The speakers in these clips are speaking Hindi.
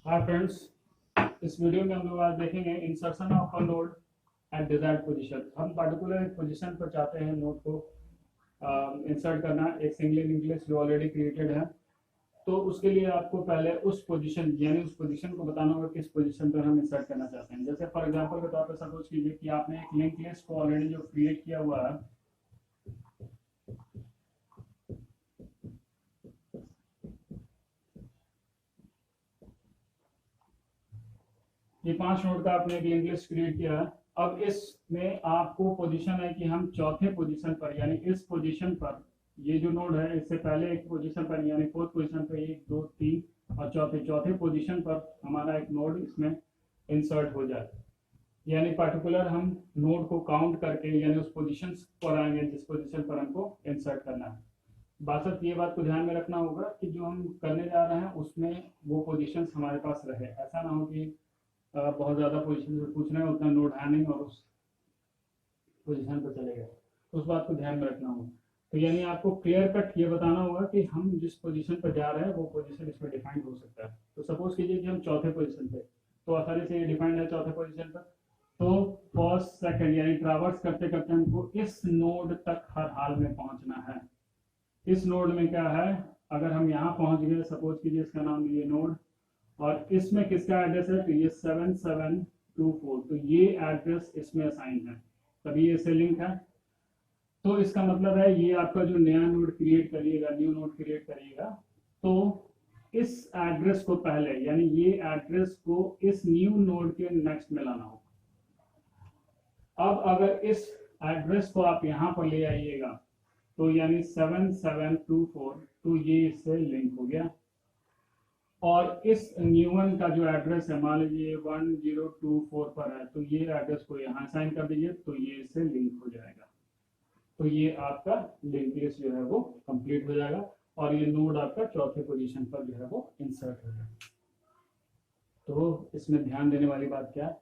हाय फ्रेंड्स, इस वीडियो में हम लोग आज देखेंगे insertion of a node eight desired position. हम पर्टिकुलर एक पोजीशन पर चाहते हैं नोड को इंसर्ट करना, एक सिंगल लिंक लिस्ट जो ऑलरेडी क्रिएटेड है। तो उसके लिए आपको पहले उस पोजीशन यानी उस पोजीशन को बताना होगा किस पोजीशन पर हम इंसर्ट करना चाहते हैं। जैसे फॉर एग्जांपल के तौर पर सपोज कीजिए कि आपने एक लिंक लिस्ट को ऑलरेडी जो क्रिएट किया हुआ है, ये 5 नोड का आपने एक लिंक लिस्ट क्रिएट किया है। अब इसमें आपको पोजीशन है कि हम चौथे पोजीशन पर यानी इस पोजीशन पर, ये जो नोड है इससे पहले एक पोजीशन पर यानी फोर्थ पोजीशन पर 1 2 3 और चौथे चौथे पोजीशन पर हमारा एक नोड इसमें इंसर्ट हो जाए। यानी पर्टिकुलर हम नोड को काउंट करके यानी उस पोजीशन पर आएंगे जिस पोजीशन पर हमको इंसर्ट करना है। बात ये बात को ध्यान में रखना होगा कि जो हम करने जा रहे हैं उसमें वो पोजीशंस हमारे पास रहे। ऐसा ना हो कि बहुत ज़्यादा पोजीशन से पूछ रहे हैं, उतना नोड है नहीं और उस पोजीशन पर चले गए, तो उस बात को ध्यान में रखना होगा। तो यानी आपको क्लियर कट ये बताना होगा कि हम जिस पोजीशन पर जा रहे हैं वो पोजीशन इसमें डिफाइंड हो सकता है। तो सपोज कीजिए कि हम चौथे पोजीशन पे, तो आसानी से ये डिफाइंड है चौथे पोजीशन पर। तो फर्स्ट सेकंड यानी ट्रैवर्स करते करते हमको इस नोड तक हर हाल में पहुंचना है। इस नोड में क्या है, अगर हम यहाँ पहुंच गए, सपोज कीजिए इसका नाम ये नोड, और इसमें किसका एड्रेस है, तो ये 7724, तो ये एड्रेस इसमें असाइन है, तभी ये से लिंक है। तो इसका मतलब है ये आपका जो नया नोड क्रिएट करिएगा, न्यू नोड क्रिएट करिएगा, तो इस एड्रेस को पहले यानी ये एड्रेस को इस न्यू नोड के नेक्स्ट में लाना होगा। अब अगर इस एड्रेस को आप यहाँ पर ले आइएगा तो यानी 7724, तो ये इससे लिंक हो गया। और इस न्यूवन का जो एड्रेस है, मान लीजिए 1024 पर है, तो ये एड्रेस को यहाँ साइन कर दीजिए, तो ये इससे लिंक हो जाएगा। तो ये आपका लिंक लिस्ट जो है वो कंप्लीट हो जाएगा और ये नोड आपका चौथे पोजीशन पर जो है वो इंसर्ट हो जाएगा। तो इसमें ध्यान देने वाली बात क्या है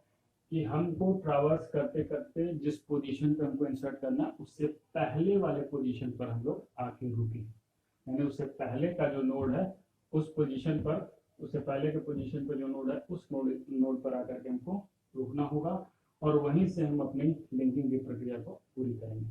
कि हमको ट्रैवर्स करते करते जिस पोजीशन पर हमको इंसर्ट करना, उससे पहले वाले पोजीशन पर हम लोग आके रुके, यानी उससे पहले का जो नोड है उस पोजीशन पर, उससे पहले के पोजीशन पर जो नोड है उस नोड पर आकर के हमको रुकना होगा और वहीं से हम अपनी लिंकिंग की प्रक्रिया को पूरी करेंगे।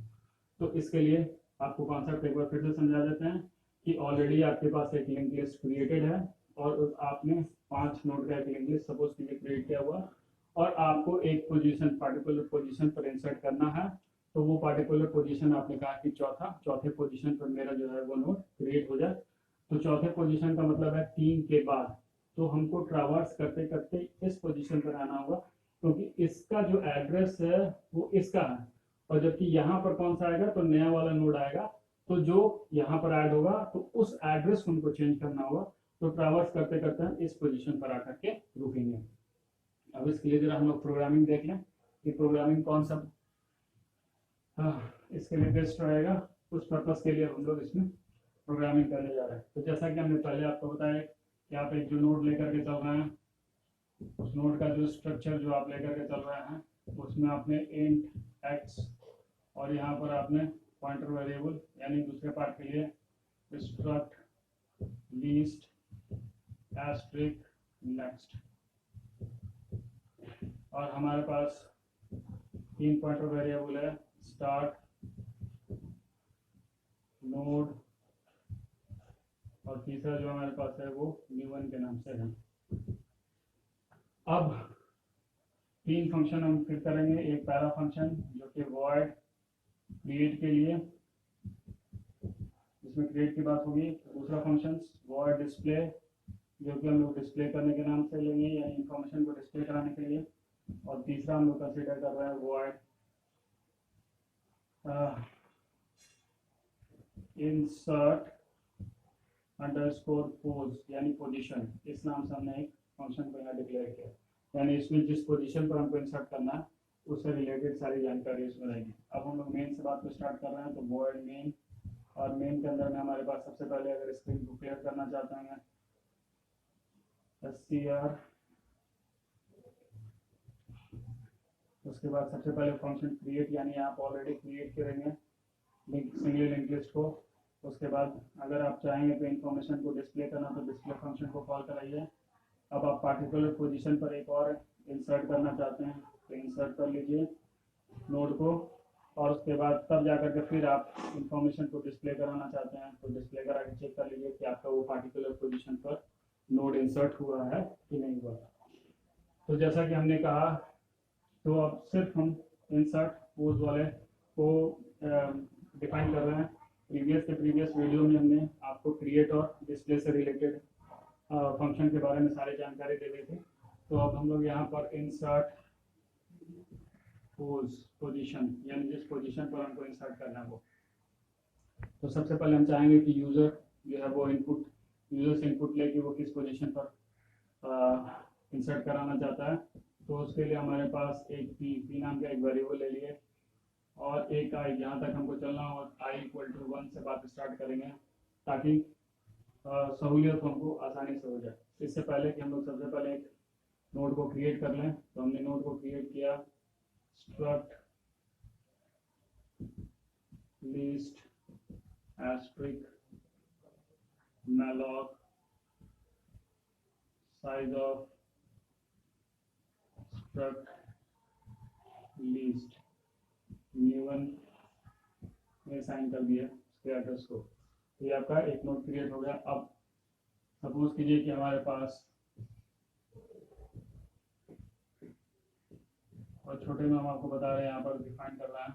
तो इसके लिए आपको कॉन्सेप्ट एक बार फिर से समझा देते हैं कि ऑलरेडी आपके पास एक लिंक लिस्ट क्रिएटेड है और आपने 5 नोड का एक लिंक लिस्ट सपोज कीजिए क्रिएट किया हुआ, और आपको एक पोजीशन पर्टिकुलर पोजीशन पर इंसर्ट करना है। तो वो पर्टिकुलर पोजीशन आपने कहा कि चौथे पोजीशन पर मेरा जो है वो नोड क्रिएट हो जाए। तो चौथे पोजीशन का मतलब है 3 के बाद, तो हमको ट्रैवर्स करते करते इस पोजीशन पर आना होगा क्योंकि इसका जो एड्रेस है वो इसका है, और जबकि यहाँ पर कौन सा आएगा, तो नया वाला नोड आएगा, तो जो यहाँ पर ऐड होगा तो उस एड्रेस को हमको चेंज करना होगा। तो ट्रैवर्स करते करते हम इस पोजीशन पर आकर के रुकेंगे। अब इसके लिए जरा हम लोग प्रोग्रामिंग देख लें कि प्रोग्रामिंग कौन सा इसके लिए बेस्ट रहेगा। उस पर्पज के लिए हम लोग इसमें प्रोग्रामिंग करने जा रहे हैं। तो जैसा कि हमने पहले आपको बताया कि आप एक जो नोड लेकर के चल रहे हैं, उस नोड का जो स्ट्रक्चर जो आप लेकर के चल रहे हैं उसमें आपने इंट एक्स और यहाँ पर आपने पॉइंटर वेरिएबल यानी दूसरे पार्ट के लिए स्ट्रक्ट लीस्ट एस्ट्रिक नेक्स्ट, और हमारे पास 3 पॉइंटर वेरिएबल है, स्टार्ट, नोड और तीसरा जो हमारे पास है वो न्यू1 के नाम से है। अब 3 फंक्शन हम फिर करेंगे। एक पहला फंक्शन जो कि वॉइड क्रिएट के लिए, जिसमें क्रिएट की बात होगी। दूसरा फंक्शन वॉइड डिस्प्ले जो कि हम लोग डिस्प्ले करने के नाम से लेंगे यानी इंफॉर्मेशन को डिस्प्ले कराने के लिए। और तीसरा हम लोग कंसिडर कर रहे हैं वॉइड इंसर्ट अंडरस्कोर पोज यानी पोजीशन, इस नाम से हमने एक फंक्शन को यहाँ डिक्लेयर किया। यानी इसमें जिस पोजीशन पर हमको इंसर्ट करना है उससे रिलेटेड सारी जानकारी इसमें रहेगी। अब हम लोग मेन से बात को स्टार्ट कर रहे हैं, तो वॉइड मेन, और मेन के अंदर में हमारे पास सबसे पहले अगर स्क्रीन को क्लियर करना चाहते हैं str, उसके बाद सबसे पहले फंक्शन क्रिएट यानी आप ऑलरेडी क्रिएट करेंगे सिंगल लिंक लिस्ट को। उसके बाद अगर आप चाहेंगे तो इन्फॉर्मेशन को डिस्प्ले करना तो डिस्प्ले फंक्शन को कॉल कराइए। अब आप पार्टिकुलर पोजीशन पर एक और इंसर्ट करना चाहते हैं तो इंसर्ट कर लीजिए नोड को, और उसके बाद तब जाकर के फिर आप इंफॉर्मेशन को डिस्प्ले कराना चाहते हैं तो डिस्प्ले करा के चेक कर लीजिए कि आपका वो पार्टिकुलर पोजीशन पर नोड इंसर्ट हुआ है कि नहीं हुआ। तो जैसा कि हमने कहा, तो अब सिर्फ हम इंसर्ट पोज वाले को डिफाइन कर रहे हैं। प्रीवियस वीडियो में हमने आपको क्रिएट और डिस्प्ले से रिलेटेड फंक्शन के बारे में सारी जानकारी दे दी थी। तो अब हम लोग यहाँ पर इंसर्ट पोज पोजीशन, यानी जिस पोजीशन पर हमको इंसर्ट करना है वो, तो सबसे पहले हम चाहेंगे कि यूजर जो है वो यूजर से इनपुट ले कि वो किस पोजीशन पर इंसर्ट कराना चाहता है। तो उसके लिए हमारे पास एक पी नाम का एक वेरिएबल ले लिए और एक आई, जहाँ तक हमको चलना हो आई इक्वल टू 1 से बात स्टार्ट करेंगे ताकि सहूलियत हमको आसानी से हो जाए। इससे पहले कि हम लोग सबसे पहले एक नोड को क्रिएट कर लें, तो हमने नोड को क्रिएट किया struct list asterisk malloc size of struct list new1 में साइन कर दिया उसके एड्रेस को। तो ये आपका एक नोड क्रिएट हो गया। अब सपोज कीजिए कि हमारे पास, और छोटे में हम आपको बता रहे हैं यहाँ पर डिफाइन कर रहा है,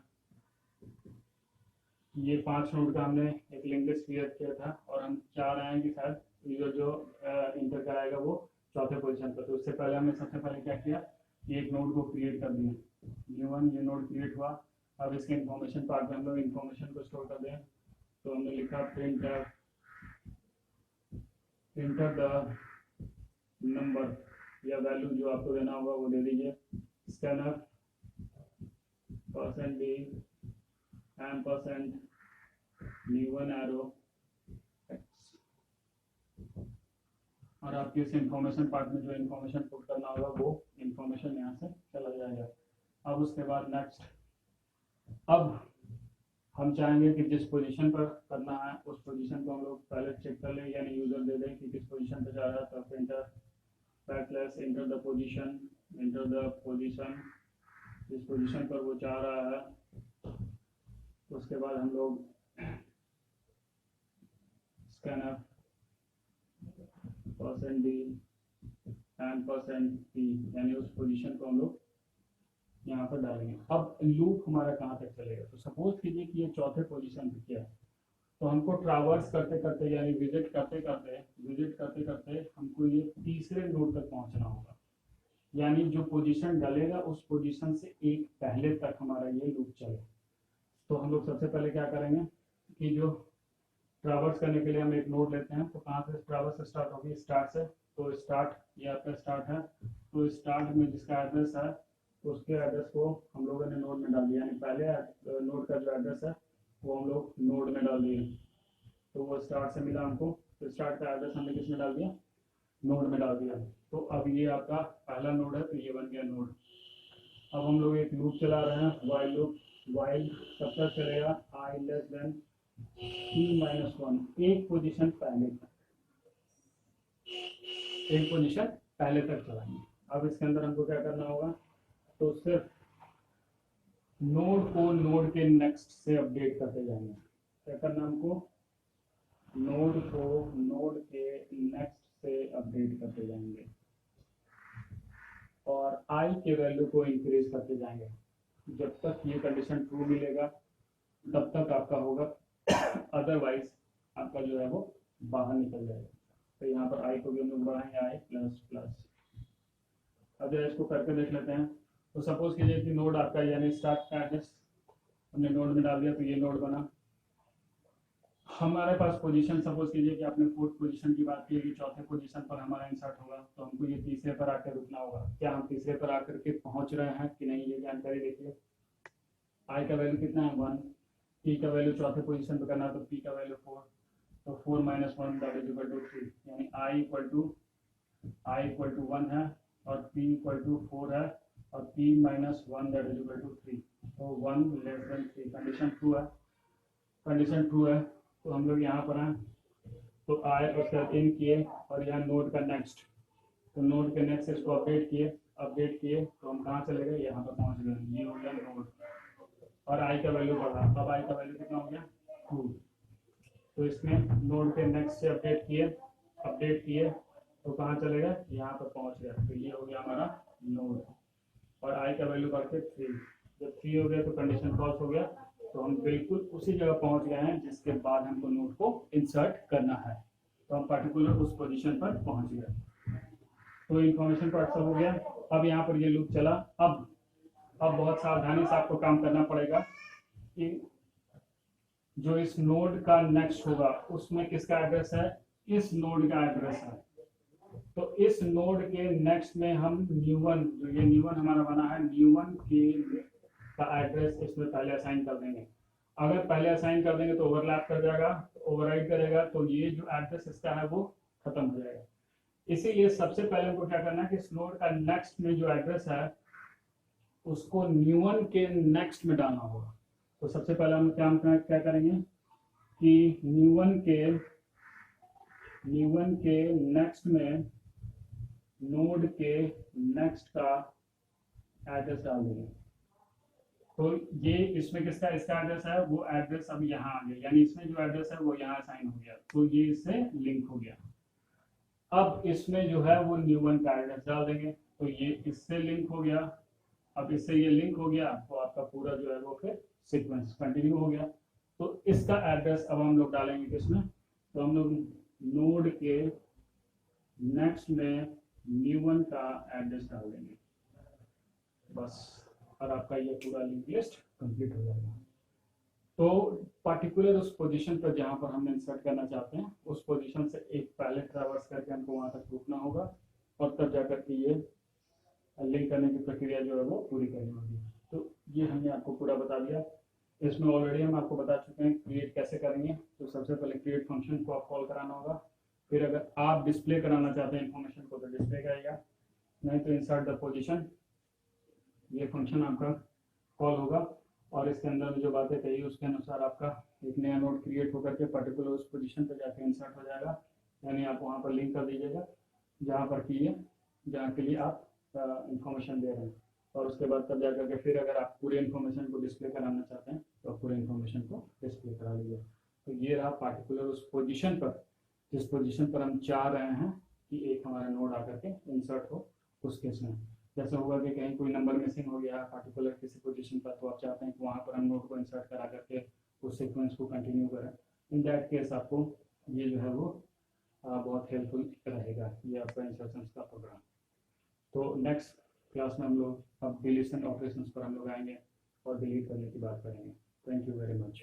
ये 5 नोड का हमने एक लिंक लिस्ट क्रिएट किया था और हम चाह रहे हैं कि शायद यूजर जो इंटर कराएगा वो चौथे पोजीशन पर। तो उससे पहले हमने सबसे पहले क्या किया कि एक नोड को क्रिएट कर दिया, न्यू1 ये नोड क्रिएट हुआ। अब इसके इन्फॉर्मेशन पार्ट में हम लोग इन्फॉर्मेशन को स्टोर कर दें। तो हमने लिखा प्रिंटर द नंबर या वैल्यू जो आपको देना होगा वो दे दीजिए। Scanner %d new1 arrow x, और आपकी इस इंफॉर्मेशन पार्ट में जो इंफॉर्मेशन पुट करना होगा वो इंफॉर्मेशन यहाँ से चला जाएगा। अब उसके बाद नेक्स्ट, अब हम चाहेंगे कि जिस पोजीशन पर करना है उस पोजीशन को हम लोग पहले चेक कर लें, यानी यूजर दे दें कि किस पोजीशन पर जा रहा है। तो एंटर द पोजीशन जिस पोजीशन पर वो जा रहा है। उसके बाद हम लोग स्कैनर %d %p, यानी उस पोजीशन को हम लोग यहाँ पर डालेंगे। अब लूप हमारा कहाँ तक चलेगा, तो सपोज कीजिए कि ये चौथे पोजीशन पे किया है, तो हमको ट्रैवर्स करते करते यानी विजिट करते करते हमको ये तीसरे नोड तक पहुँचना होगा, यानी जो पोजीशन डालेगा उस पोजीशन से एक पहले तक हमारा ये लूप चले। तो हम लोग सबसे पहले क्या करेंगे कि जो ट्रैवर्स करने के लिए हम एक नोड लेते हैं, तो कहाँ से ट्रैवर्स स्टार्ट होगी, स्टार्ट से। तो स्टार्ट ये आपका स्टार्ट है, तो स्टार्ट में जिसका एड्रेस है उसके एड्रेस को हम लोगों ने नोड में डाल दिया, यानी पहले नोड का जो एड्रेस है वो हम लोग नोड में डाल दिए। तो वो स्टार्ट से मिला हमको, तो स्टार्ट का एड्रेस हमने किस में डाल दिया, नोड में डाल दिया। तो अब ये आपका पहला नोड है, तो ये बन गया नोड। अब हम लोग एक लूप चला रहे हैं, वाइल लूप। वाइल कब तक चलेगा, i लेस देन p-1, एक पोजीशन पहले तक चलाएंगे। अब इसके अंदर हमको क्या करना होगा, तो सिर्फ नोड को नोड के नेक्स्ट से अपडेट करते जाएंगे। क्या करना हमको, नोड को नोड के नेक्स्ट से अपडेट करते जाएंगे और i के वैल्यू को इंक्रीज करते जाएंगे। जब तक ये कंडीशन ट्रू मिलेगा तब तक आपका होगा, अदरवाइज आपका जो है वो बाहर निकल जाएगा। तो यहाँ पर i को भी हम लोग बढ़ाएंगे i++। अब जो इसको करके देख लेते हैं। तो सपोज कीजिए कि नोड आपका यानी स्टार्ट का एड्रेस हमने नोड में डाल दिया, तो ये नोड बना। हमारे पास पोजीशन, सपोज कीजिए कि आपने 4th पोजीशन की बात की कि चौथे पोजीशन पर हमारा इंसर्ट होगा, तो हमको ये तीसरे पर आकर रुकना होगा। क्या हम तीसरे पर आकर के पहुंच रहे हैं कि नहीं, ये जानकारी देखिए। i का वैल्यू कितना है 1, p का वैल्यू चौथे पोजीशन पर करना, तो p का वैल्यू 4, तो 4 - 1 दैट इज इक्वल टू 3, यानी i इक्वल टू 1 है और p इक्वल टू 4 है और p - 1 that is equal to 3, तो 1 लेस देन 3। कंडीशन ट्रू है। तो हम लोग यहाँ पर हैं, तो आए उसका इन किए और यहाँ नोड का नेक्स्ट, तो नोड के नेक्स्ट इसको अपडेट किए तो हम कहाँ चले गए, यहाँ पर पहुँच गए, ये हो गया नोड। और आई का वैल्यू बढ़ा, अब आई का वैल्यू कितना हो गया 2। तो इसमें नोड के नेक्स्ट से अपडेट किए तो कहाँ चले गए, यहाँ पर पहुँच गया। तो ये हो गया हमारा नोड। और आई का वैल्यू बढ़ के 3, जब 3 हो गया तो कंडीशन फॉल्स हो गया। तो हम बिल्कुल उसी जगह पहुँच गए हैं जिसके बाद हमको नोड को इंसर्ट करना है। तो हम पर्टिकुलर उस पोजीशन पर पहुँच गए। तो इन्फॉर्मेशन पार्ट सब हो गया। अब यहाँ पर ये लूप चला। अब बहुत सावधानी से आपको काम करना पड़ेगा कि जो इस नोड का नेक्स्ट होगा उसमें किसका एड्रेस है, इस नोड का एड्रेस है। तो इस नोड के नेक्स्ट में हम न्यू1, जो ये न्यू1 हमारा बना है, न्यू1 के का एड्रेस इसमें पहले असाइन कर देंगे। अगर पहले असाइन कर देंगे तो ओवरलैप कर जाएगा, ओवरराइड करेगा, तो ये जो एड्रेस इसका है वो खत्म हो जाएगा। इसीलिए सबसे पहले हमको क्या करना है कि इस नोड का नेक्स्ट में जो एड्रेस है उसको न्यू1 के नेक्स्ट में डालना होगा। तो सबसे पहले हम क्या करेंगे कि न्यू1 के नेक्स्ट में नोड के नेक्स्ट का एड्रेस डाल देंगे। तो ये इसमें किसका इसका एड्रेस है, वो एड्रेस अब यहाँ आ गया, यानी इसमें जो एड्रेस है वो यहाँ असाइन हो गया, तो ये इससे लिंक हो गया। अब इसमें जो है वो न्यू1 का एड्रेस डाल देंगे, तो ये इससे लिंक हो गया। अब इससे ये लिंक हो गया तो आपका पूरा जो है वो फिर सीक्वेंस कंटिन्यू हो गया। तो इसका एड्रेस अब हम लोग डालेंगे किसमें, तो हम लोग नोड के नेक्स्ट में न्यू1 का एड्रेस डाल देंगे बस, और आपका ये पूरा लिंक लिस्ट कंप्लीट हो जाएगा। तो पर्टिकुलर उस पोजीशन पर जहाँ पर हम इंसर्ट करना चाहते हैं उस पोजीशन से एक पहले ट्रैवर्स करके हमको वहाँ तक रुकना होगा, और तब जाकर के ये लिंक करने की प्रक्रिया जो है वो पूरी करनी होगी। तो ये हमने आपको पूरा बता दिया। इसमें ऑलरेडी हम आपको बता चुके हैं क्रिएट कैसे करेंगे। तो सबसे पहले क्रिएट फंक्शन को आप कॉल कराना होगा, फिर अगर आप डिस्प्ले कराना चाहते हैं इन्फॉर्मेशन को तो डिस्प्ले करेगा, नहीं तो इंसर्ट द पोजीशन, ये फंक्शन आपका कॉल होगा और इसके अंदर जो बातें कही उसके अनुसार आपका एक नया नोड क्रिएट होकर के पर्टिकुलर उस पोजीशन पर जाके इंसर्ट हो जाएगा। यानी आप वहाँ पर लिंक कर दीजिएगा जहाँ पर कि ये जहाँ के लिए आप इंफॉर्मेशन दे रहे हैं, और उसके बाद तब जाकर के फिर अगर आप पूरे इन्फॉर्मेशन को डिस्प्ले कराना चाहते हैं तो आप पूरे इन्फॉर्मेशन को डिस्प्ले करा लीजिए। तो ये रहा पार्टिकुलर उस पोजीशन पर जिस पोजीशन पर हम चाह रहे हैं कि एक हमारा नोड आकर के इंसर्ट हो। उस केस में जैसे होगा कि कहीं कोई नंबर मिसिंग हो गया पार्टिकुलर किसी पोजीशन पर, तो आप चाहते हैं कि वहाँ पर हम नोड को इंसर्ट करा करके उस सीक्वेंस को कंटिन्यू करें। इन दैट केस आपको ये जो है वो बहुत हेल्पफुल रहेगा, ये आपका इंसर्शन का प्रोग्राम। तो नेक्स्ट क्लास में हम लोग अब डिलीशन ऑपरेशंस पर हम लोग आएंगे और डिलीट करने की बात करेंगे। Thank you very much.